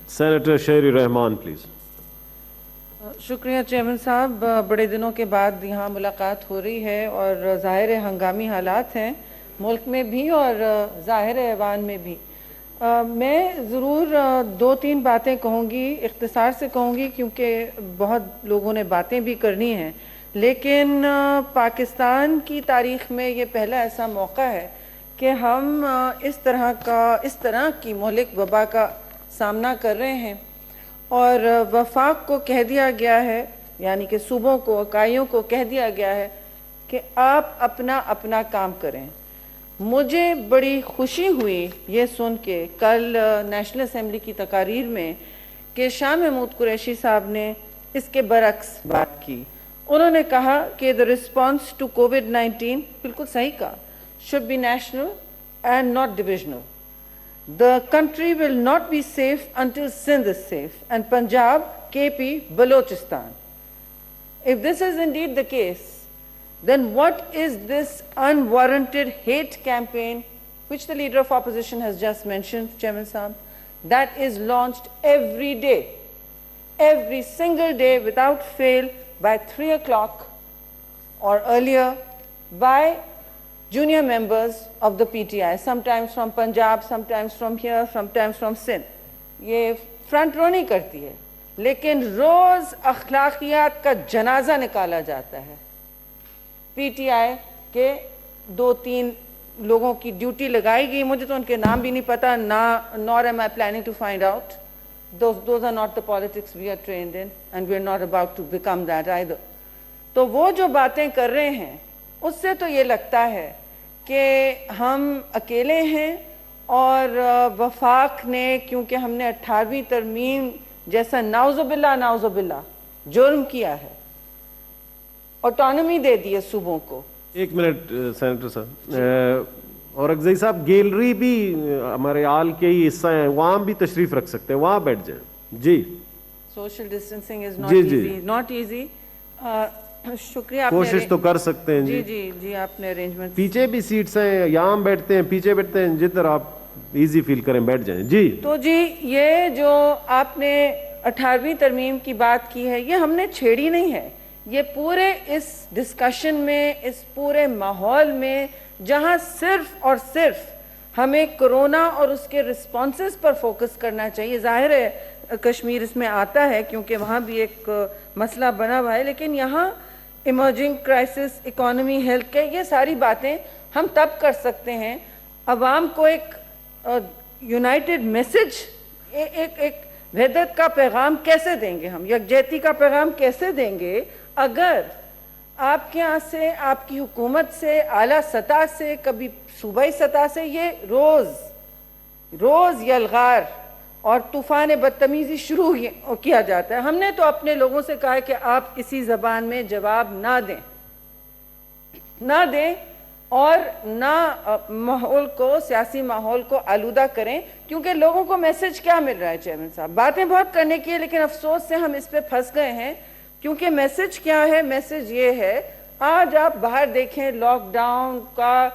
Senator Sherry Rahman, please. شکریہ chairman صاحب. بڑے دنوں کے بعد یہاں ملاقات ہو رہی ہے اور ظاہر ہنگامی حالات ہیں ملک میں بھی اور ظاہر ایوان میں بھی. میں ضرور دو تین باتیں کہوں گی, اختصار سے کہوں گی کیونکہ بہت لوگوں نے باتیں بھی کرنی ہیں, لیکن پاکستان کی تاریخ میں یہ پہلا ایسا موقع ہے کہ ہم اس طرح کی مہلک وبا کا سامنا کر رہے ہیں, اور وفاق کو کہہ دیا گیا ہے, یعنی کہ صوبوں کو, اکائیوں کو کہہ دیا گیا ہے کہ آپ اپنا کام کریں. مجھے بڑی خوشی ہوئی یہ سن کے کل نیشنل اسمبلی کی تقاریر میں کہ شاہ محمود قریشی صاحب نے اس کے برعکس بات کی. انہوں نے کہا کہ the response to COVID-19, بالکل صحیح کہا, should be national and not divisional. The country will not be safe until Sindh is safe, and Punjab, KP, Balochistan. If this is indeed the case, then what is this unwarranted hate campaign, which the leader of opposition has just mentioned, Chairman Saab, that is launched every day, every single day without fail by 3 o'clock or earlier by junior members of the PTI, sometimes from Punjab, sometimes from here, sometimes from Sindh. یہ front رو نہیں کرتی ہے, لیکن روز اخلاقیات کا جنازہ نکالا جاتا ہے. پی ٹی آئی کے 2-3 لوگوں کی ڈیوٹی لگائی گئی, مجھے تو ان کے نام بھی نہیں پتا, nor am I planning to find out. Those are not the politics we are trained in, and we are not about to become that either. تو وہ جو باتیں کر رہے ہیں اس سے تو یہ لگتا ہے کہ ہم اکیلے ہیں, اور وفاق نے, کیونکہ ہم نے 18ویں ترمیم جیسا نعوذ باللہ جرم کیا ہے, آٹونومی دے دی ہے صوبوں کو. ایک منٹ سینیٹر صاحب, اور اگزئی صاحب گیلری بھی ہمارے آل کے ہی حصہ ہیں, وہاں بھی تشریف رکھ سکتے ہیں, وہاں بیٹھ جائیں. جی, social distancing is not easy. شکریہ, کوشش تو کر سکتے ہیں. جی آپ نے ارینجمنٹ. پیچھے بھی سیٹس ہیں, یہاں بیٹھتے ہیں, پیچھے بیٹھتے ہیں, جدھر آپ ایزی فیل کریں بیٹھ جائیں. جی, تو جی یہ جو آپ نے 18ویں ترمیم کی بات کی ہے, یہ ہم نے چھیڑی نہیں ہے. یہ پورے اس ڈسکشن میں, اس پورے ماحول میں, جہاں صرف اور صرف ہمیں کرونا اور اس کے رسپانسز پر فوکس کرنا چاہیے. ظاہر ہے کشمیر اس میں آتا ہے کیونکہ وہاں بھی ایک مسئلہ بنا ہوا ہے, لیکن یہاں emerging crisis, economy, health care, یہ ساری باتیں ہم تب کر سکتے ہیں. عوام کو ایک یونائٹڈ میسج, ایک وحدت کا پیغام کیسے دیں گے ہم, یکجہتی کا پیغام کیسے دیں گے اگر آپ کے یہاں سے, آپ کی حکومت سے, اعلیٰ سطح سے, کبھی صوبائی سطح سے یہ روز یلغار اور طوفان بدتمیزی شروع کیا جاتا ہے. ہم نے تو اپنے لوگوں سے کہا ہے کہ آپ کسی زبان میں جواب نہ دیں اور نہ ماحول کو, سیاسی ماحول کو آلودہ کریں, کیونکہ لوگوں کو میسج کیا مل رہا ہے چیئرمین صاحب, باتیں بہت کرنے کی ہے, لیکن افسوس سے ہم اس پہ پھنس گئے ہیں. کیونکہ میسج کیا ہے, میسج یہ ہے, آج آپ باہر دیکھیں لاک ڈاؤن کا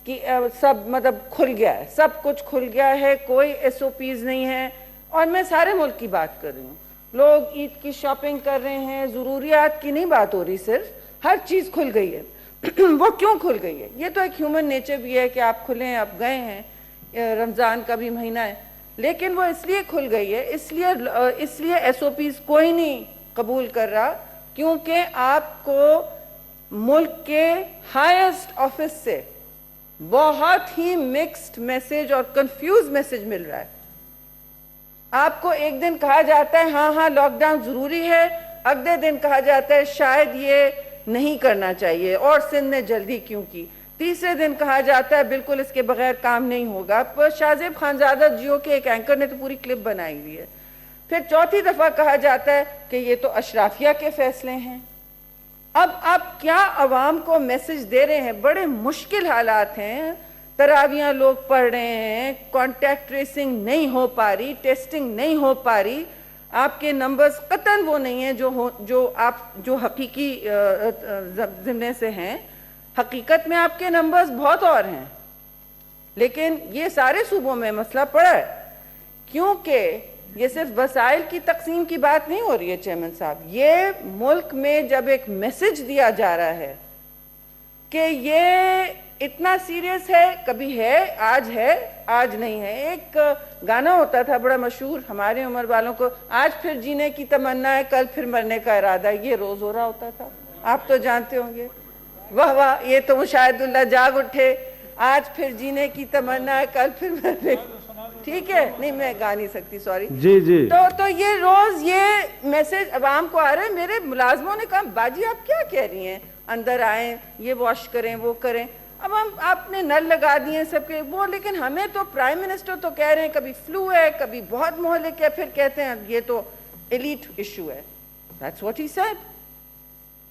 کہ سب مطلب کھل گیا ہے, سب کچھ کھل گیا ہے, کوئی ایس او پیز نہیں ہے, اور میں سارے ملک کی بات کر رہی ہوں. لوگ عید کی شاپنگ کر رہے ہیں, ضروریات کی نہیں بات ہو رہی, صرف ہر چیز کھل گئی ہے. وہ کیوں کھل گئی ہے, یہ تو ایک ہیومن نیچر بھی ہے کہ آپ کھلیں, آپ گئے ہیں, رمضان کا بھی مہینہ ہے, لیکن وہ اس لیے کھل گئی ہے, اس لیے ایس او پیز کوئی نہیں قبول کر رہا, کیونکہ آپ کو ملک کے ہائیسٹ آفس سے بہت ہی مکسڈ میسج اور کنفیوز میسج مل رہا ہے. آپ کو ایک دن کہا جاتا ہے ہاں لاک ڈاؤن ضروری ہے, اگلے دن کہا جاتا ہے شاید یہ نہیں کرنا چاہیے, اور سندھ نے جلدی کیوں کی, تیسرے دن کہا جاتا ہے بالکل اس کے بغیر کام نہیں ہوگا. شاہزیب خانزادہ جیو کے ایک اینکر نے تو پوری کلپ بنائی ہوئی ہے. پھر چوتھی دفعہ کہا جاتا ہے کہ یہ تو اشرافیہ کے فیصلے ہیں. اب آپ کیا عوام کو میسج دے رہے ہیں؟ بڑے مشکل حالات ہیں, تراویاں لوگ پڑھ رہے ہیں, کانٹیکٹ ٹریسنگ نہیں ہو پا رہی, ٹیسٹنگ نہیں ہو پا رہی, آپ کے نمبرز قطعاً وہ نہیں ہیں جو حقیقی ذمے سے ہیں. حقیقت میں آپ کے نمبرز بہت اور ہیں, لیکن یہ سارے صوبوں میں مسئلہ پڑا ہے, کیونکہ یہ صرف وسائل کی تقسیم کی بات نہیں ہو رہی ہے چیئرمین صاحب، یہ ملک میں جب ایک میسج دیا جا رہا ہے کہ یہ اتنا سیریس ہے، کبھی ہے آج نہیں ہے. ایک گانا ہوتا تھا بڑا مشہور ہمارے عمر والوں کو، آج پھر جینے کی تمنا ہے کل پھر مرنے کا ارادہ ہے، یہ روز ہو رہا ہوتا تھا، آپ تو جانتے ہوں گے. واہ واہ، یہ تو مشاہد اللہ جاگ اٹھے، آج پھر جینے کی تمنا ہے کل پھر مرنے. ٹھیک ہے، نہیں میں گا نہیں سکتی، سوری. جی تو یہ روز یہ میسج عوام کو آ رہا ہے. میرے ملازموں نے کہا باجی آپ کیا کہہ رہی ہیں، اندر آئیں، یہ واش کریں، وہ کریں. اب آپ نے نل لگا دیے سب کے وہ، لیکن ہمیں تو پرائم منسٹر تو کہہ رہے ہیں کبھی فلو ہے، کبھی بہت مہلک ہے، پھر کہتے ہیں یہ تو ایلیٹ ایشو ہے. That's what he said.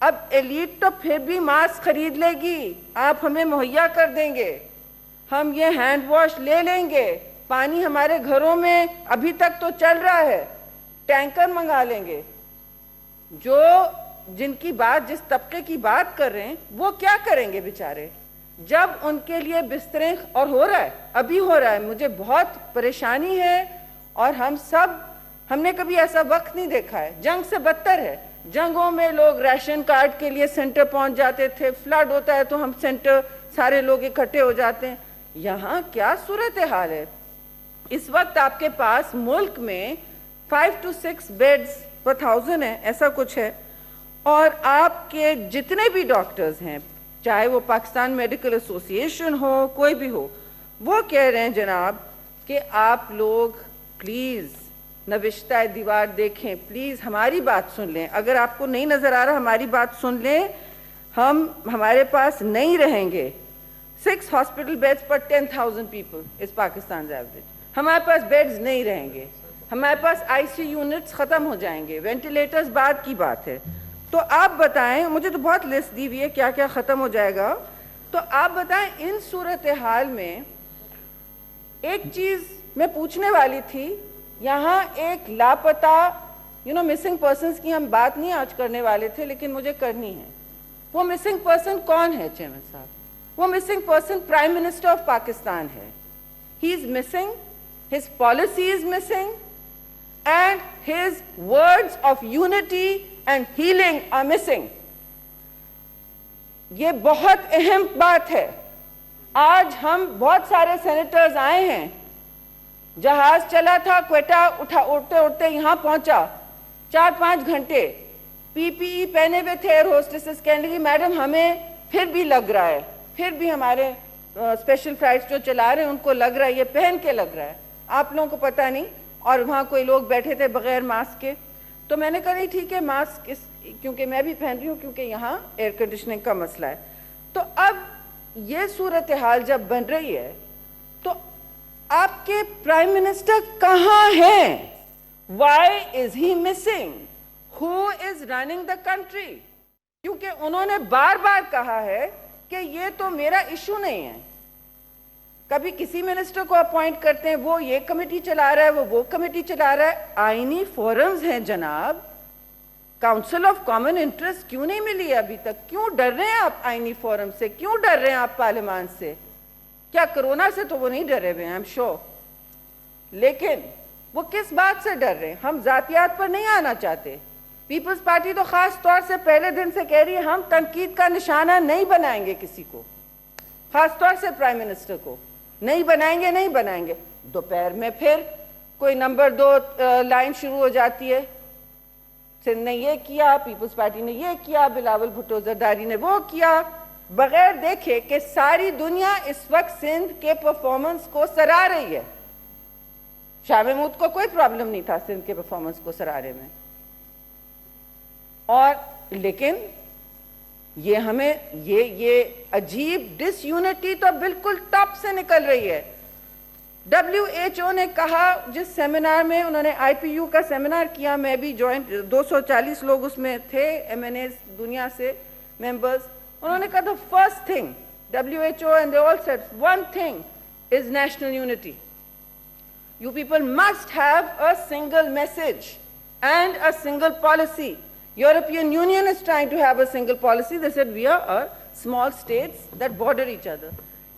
اب ایلیٹ تو پھر بھی ماسک خرید لے گی، آپ ہمیں مہیا کر دیں گے، ہم یہ ہینڈ واش لے لیں گے، پانی ہمارے گھروں میں ابھی تک تو چل رہا ہے، ٹینکر منگا لیں گے. جو جن کی بات، جس طبقے کی بات کر رہے ہیں، وہ کیا کریں گے بیچارے جب ان کے لیے بستریں، اور ہو رہا ہے، ابھی ہو رہا ہے. مجھے بہت پریشانی ہے، اور ہم نے کبھی ایسا وقت نہیں دیکھا ہے. جنگ سے بدتر ہے. جنگوں میں لوگ ریشن کارڈ کے لیے سینٹر پہنچ جاتے تھے، فلڈ ہوتا ہے تو ہم سینٹر سارے لوگ اکٹھے ہو جاتے ہیں. یہاں کیا صورتحال ہے اس وقت؟ آپ کے پاس ملک میں 5 to 6 بیڈز پر 1000 ہے، ایسا کچھ ہے. اور آپ کے جتنے بھی ڈاکٹرز ہیں، چاہے وہ پاکستان میڈیکل ایسوسی ایشن ہو، کوئی بھی ہو، وہ کہہ رہے ہیں جناب کہ آپ لوگ پلیز نوشتہ دیوار دیکھیں، پلیز ہماری بات سن لیں. اگر آپ کو نہیں نظر آ رہا ہماری بات سن لیں، ہمارے پاس نہیں رہیں گے. 6 hospital beds per 10,000 people is Pakistan average. ہمارے پاس بیڈز نہیں رہیں گے، ہمارے پاس آئی سی یونٹس ختم ہو جائیں گے، وینٹیلیٹرز بعد کی بات ہے. تو آپ بتائیں، مجھے تو بہت لسٹ دی ہوئی ہے کیا کیا ختم ہو جائے گا. تو آپ بتائیں ان صورتحال میں ایک چیز میں پوچھنے والی تھی. یہاں ایک لاپتہ مسنگ پرسنز کی ہم بات نہیں آج کرنے والے تھے، لیکن مجھے کرنی ہے. وہ مسنگ پرسن کون ہے چیئرمین صاحب؟ وہ missing person prime minister of Pakistan ہے. He is missing, his policy is missing, and his words of unity and healing are missing. یہ بہت اہم بات ہے. آج ہم بہت سارے سینیٹرز آئے ہیں، جہاز چلا تھا کوئٹہ، اٹھتے اٹھتے یہاں پہنچا 4-5 گھنٹے، پی پی ای پہنے ہوئے تھے. ایئر ہوسٹسز کہنے لگی میڈم ہمیں پھر بھی لگ رہا ہے، پھر بھی ہمارے اسپیشل فلائٹس جو چلا رہے ہیں ان کو لگ رہا ہے، یہ پہن کے لگ رہا ہے، آپ لوگوں کو پتہ نہیں. اور وہاں کوئی لوگ بیٹھے تھے بغیر ماسک کے. تو میں نے کہا نہیں ٹھیک ہے ماسک، کیونکہ میں بھی پہن رہی ہوں کیونکہ یہاں ایئر کنڈیشننگ کا مسئلہ ہے. تو اب یہ صورتحال جب بن رہی ہے تو آپ کے پرائم منسٹر کہاں ہیں؟ Why is he missing? Who is running the country? کیونکہ انہوں نے بار بار کہا ہے کہ یہ تو میرا ایشو نہیں ہے. کبھی کسی منسٹر کو اپوائنٹ کرتے ہیں، وہ یہ کمیٹی چلا رہا ہے، وہ کمیٹی چلا رہا ہے. آئینی فورمز ہیں جناب، کاؤنسل آف کامن انٹرسٹ کیوں نہیں ملی ہے ابھی تک؟ کیوں ڈر رہے ہیں آپ آئینی فورم سے؟ کیوں ڈر رہے ہیں آپ پارلیمان سے؟ کیا کرونا سے تو وہ نہیں ڈرے ہوئے ہیں، آئی ایم شیور، لیکن وہ کس بات سے ڈر رہے ہیں؟ ہم ذاتیات پر نہیں آنا چاہتے. پیپلز پارٹی تو خاص طور سے پہلے دن سے کہہ رہی ہے ہم تنقید کا نشانہ نہیں بنائیں گے کسی کو، خاص طور سے پرائم منسٹر کو نہیں بنائیں گے. دوپہر میں پھر کوئی نمبر 2 لائن شروع ہو جاتی ہے، سندھ نے یہ کیا، پیپلز پارٹی نے یہ کیا، بلاول بھٹو زرداری نے وہ کیا، بغیر دیکھے کہ ساری دنیا اس وقت سندھ کے پرفارمنس کو سراہ رہی ہے. شاہ محمود کو کوئی پرابلم نہیں تھا سندھ کے پرفارمنس کو سراہنے میں، اور لیکن یہ ہمیں یہ عجیب ڈس یونٹی تو بالکل ٹاپ سے نکل رہی ہے. WHO نے کہا، جس سیمینار میں انہوں نے IPU کا سیمینار کیا، میں بھی جوائنٹ، 240 لوگ اس میں تھے، MNAs دنیا سے ممبرز. انہوں نے کہا the first thing WHO and they all said one thing is national unity. You people must have a single message and a single policy. European Union is trying to have a single policy. They said we are small states that border each other.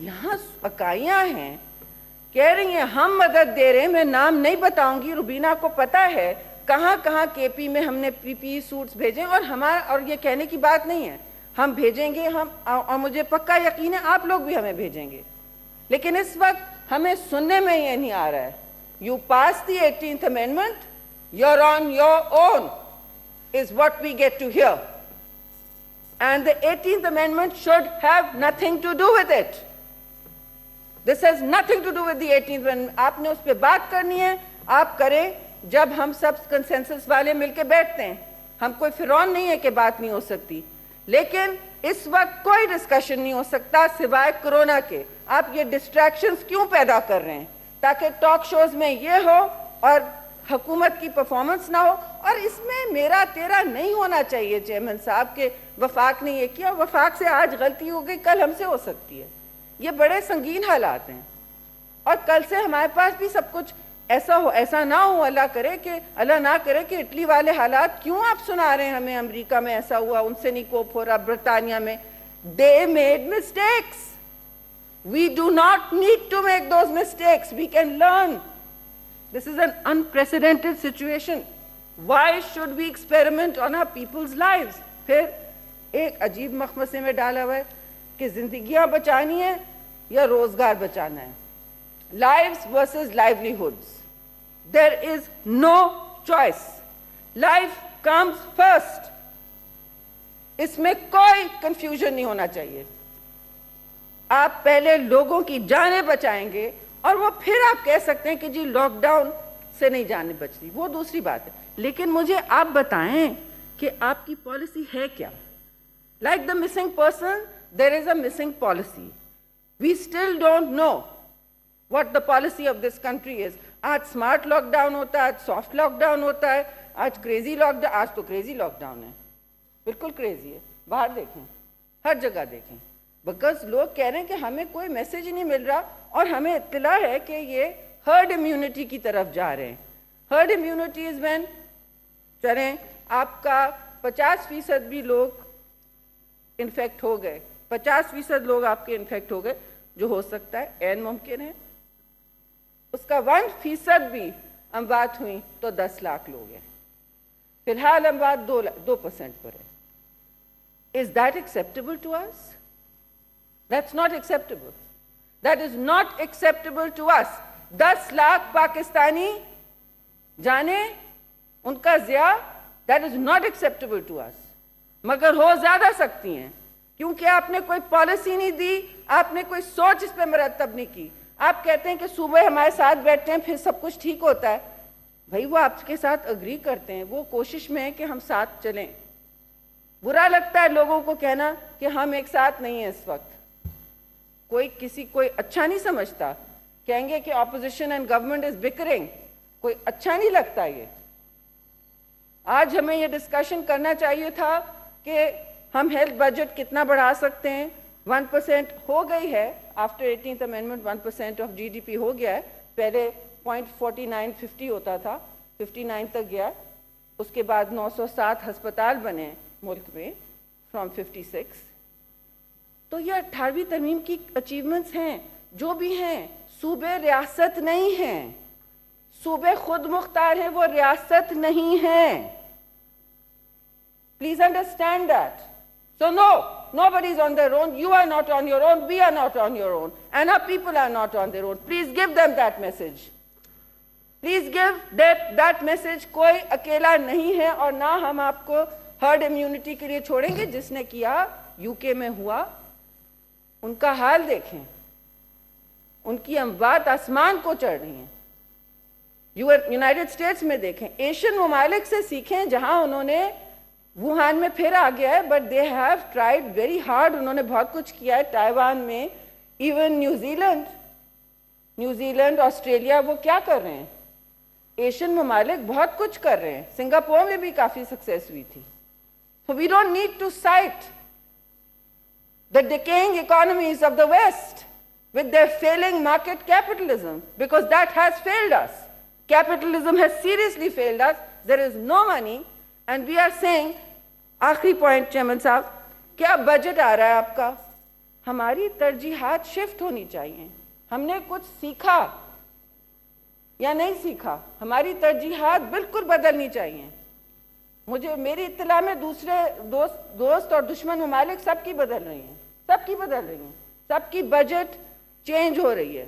یہاں اکائیاں ہیں کہہ رہی ہیں ہم مدد دے رہے ہیں. میں نام نہیں بتاؤں گی, روبینہ کو پتا ہے کہاں کہاں کے پی میں ہم نے پی پی سوٹس بھیجے, اور یہ کہنے کی بات نہیں ہے, ہم بھیجیں گے, اور مجھے پکا یقین ہے آپ لوگ بھی ہمیں بھیجیں گے. لیکن اس وقت ہمیں سننے میں یہ نہیں آ رہا ہے. You pass the 18th Amendment, you're on your own, is what we get to hear. And the 18th Amendment should have nothing to do with it. This has nothing to do with the 18th Amendment. آپ نے اس پہ بات کرنی ہے, آپ کریں جب ہم سب کنسنسس والے مل کے بیٹھتے ہیں. ہم کوئی فرعون نہیں ہے کہ بات نہیں ہو سکتی, لیکن اس وقت کوئی ڈسکشن نہیں ہو سکتا سوائے کرونا کے. آپ یہ ڈسٹریکشنز کیوں پیدا کر رہے ہیں تاکہ ٹاک شوز میں یہ ہو اور حکومت کی پرفارمنس نہ ہو. اور اس میں میرا تیرا نہیں ہونا چاہیے چیئرمین صاحب کہ وفاق نے یہ کیا, وفاق سے آج غلطی ہو گئی, کل ہم سے ہو سکتی ہے. یہ بڑے سنگین حالات ہیں, اور کل سے ہمارے پاس بھی سب کچھ ایسا نہ ہو. اللہ نہ کرے کہ اٹلی والے حالات کیوں آپ سنا رہے ہیں ہمیں, امریکہ میں ایسا ہوا, ان سے نہیں کوپ ہو رہا, برطانیہ میں. They made mistakes. We do not need to make those mistakes. We can learn. This is an unprecedented situation. Why should we experiment on our people's lives? پھر ایک عجیب مخمصے میں ڈالا ہوا ہے کہ زندگیاں بچانی ہیں یا روزگار بچانا ہے. Lives versus livelihoods. There is no choice. Life comes first. اس میں کوئی کنفیوژن نہیں ہونا چاہیے. آپ پہلے لوگوں کی جانیں بچائیں گے اور وہ پھر آپ کہہ سکتے ہیں کہ جی لاک ڈاؤن سے نہیں جانیں بچتی, وہ دوسری بات ہے. لیکن مجھے آپ بتائیں کہ آپ کی پالیسی ہے کیا. Like the missing person, there is a missing policy. We still don't know what the policy of this country is. آج smart lock down ہوتا ہے, آج soft lock down ہوتا ہے, آج crazy lock down, آج تو crazy lock down ہے, بالکل crazy ہے. باہر دیکھیں, ہر جگہ دیکھیں, بیکاز لوگ کہہ رہے ہیں کہ ہمیں کوئی میسج نہیں مل رہا, اور ہمیں اطلاع ہے کہ یہ ہرڈ امیونٹی کی طرف جا رہے ہیں. ہرڈ امیونٹی از وین چلیں آپ کا 50% بھی لوگ انفیکٹ ہو گئے, 50% لوگ آپ کے انفیکٹ ہو گئے, جو ہو سکتا ہے عین ممکن ہے. اس کا 1% بھی اموات ہوئی تو 10 لاکھ لوگ ہیں. فی الحال اموات 2% پر ہے. Is that acceptable to us? That's not acceptable. That is not acceptable to us. 10 lakh Pakistani جانے ان کا ضیاع, that is not acceptable to us. مگر ہو زیادہ سکتی ہیں کیونکہ آپ نے کوئی پالیسی نہیں دی, آپ نے کوئی سوچ اس پہ مرتب نہیں کی. آپ کہتے ہیں کہ صوبے ہمارے ساتھ بیٹھتے ہیں پھر سب کچھ ٹھیک ہوتا ہے. بھائی وہ آپ کے ساتھ اگری کرتے ہیں, وہ کوشش میں ہے کہ ہم ساتھ چلیں. برا لگتا ہے لوگوں کو کہنا کہ ہم ایک ساتھ نہیں ہیں اس وقت. کوئی اچھا نہیں سمجھتا, کہیں گے کہ اپوزیشن اینڈ گورنمنٹ از بکرنگ, کوئی اچھا نہیں لگتا. یہ آج ہمیں یہ ڈسکشن کرنا چاہیے تھا کہ ہم ہیلتھ بجٹ کتنا بڑھا سکتے ہیں. 1% ہو گئی ہے after 18th amendment, 1% of G D P ہو گیا ہے. پہلے 0.4950 ہوتا تھا, 59 تک گیا. اس کے بعد 907 ہسپتال بنے ملک میں فرام 56. تو یہ 18ویں ترمیم کی اچیومنٹس ہیں. جو بھی ہیں صوبے ریاست نہیں ہیں, صوبے خود مختار ہیں, وہ ریاست نہیں ہیں. Please understand that. So no, nobody is on their own. You are not on your own. We are not on your own. And our people are not on their own. Please give them that message. Please give that message. کوئی اکیلا نہیں ہے, اور نہ ہم آپ کو herd immunity کے لیے چھوڑیں گے. جس نے کیا یو کے میں ہوا, ان کا حال دیکھیں, ان کی اموات آسمان کو چڑھ رہی ہیں. یونائٹڈ اسٹیٹس میں دیکھیں, ایشین ممالک سے سیکھیں جہاں انہوں نے ووہان میں پھر آ گیا ہے, but they have tried very hard. انہوں نے بہت کچھ کیا ہے. تائیوان میں, ایون نیوزی لینڈ آسٹریلیا, وہ کیا کر رہے ہیں؟ ایشین ممالک بہت کچھ کر رہے ہیں. سنگاپور میں بھی کافی سکسیس ہوئی تھی. So we don't need to cite the decaying economies of the West with their failing market capitalism, because that has failed us. Capitalism has seriously failed us. There is no money. And we are saying, آخری point chairman صاحب, کیا budget آ رہا ہے آپ کا؟ ہماری ترجیحات shift ہونی چاہیے. ہم نے کچھ سیکھا یا نہیں سیکھا؟ ہماری ترجیحات بالکل بدلنی چاہیے. مجھے میری اطلاع میں دوسرے دوست اور دشمن ممالک سب کی بدل رہی ہیں, سب کی بجٹ چینج ہو رہی ہے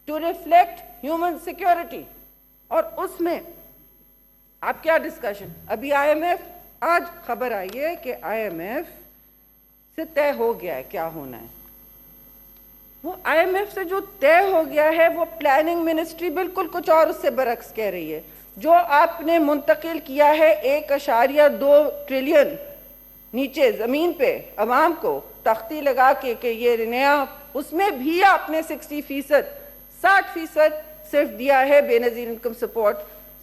ٹو ریفلیکٹ ہیومن سیکیورٹی. اور اس میں آپ کیا ڈسکشن, ابھی آئی ایم ایف, آج خبر آئی ہے کہ آئی ایم ایف سے طے ہو گیا ہے کیا ہونا ہے. وہ آئی ایم ایف سے جو طے ہو گیا ہے وہ پلاننگ منسٹری بالکل کچھ اور اس سے برعکس کہہ رہی ہے. جو آپ نے منتقل کیا ہے 1.2 ٹریلین نیچے زمین پہ عوام کو تختی لگا کے کہ یہ نیا, اس میں بھی آپ نے 60% صرف دیا ہے بے نظیر انکم سپورٹ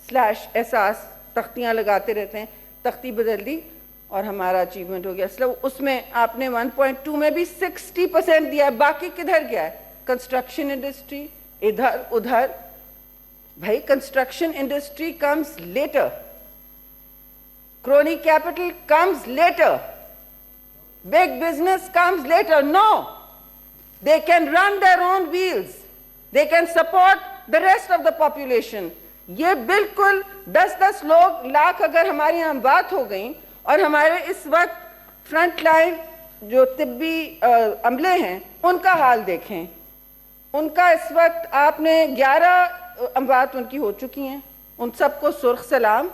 / احساس. تختیاں لگاتے رہتے ہیں, تختی بدل دی اور ہمارا اچیومنٹ ہو گیا. اس میں آپ نے 1.2 میں بھی 60% دیا ہے. باقی کدھر گیا ہے؟ کنسٹرکشن انڈسٹری ادھر ادھر. بھائی construction industry comes later, crony capital comes later, big business comes later. No, they can run their own wheels, they can support the rest of the population. یہ بالکل 10 لاکھ اگر ہماری یہاں بات ہو گئیں اور ہمارے اس وقت فرنٹ لائن جو طبی عملے ہیں ان کا حال دیکھیں. ان کا اس وقت آپ نے 11 اموات ان کی ہو چکی ہیں, ان سب کو سرخ سلام.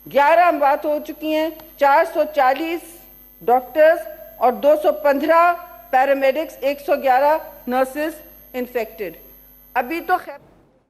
11 اموات ہو چکی ہیں, 440 ڈاکٹرز اور 215 پیرامیڈکس, 111 نرسز انفیکٹڈ. ابھی تو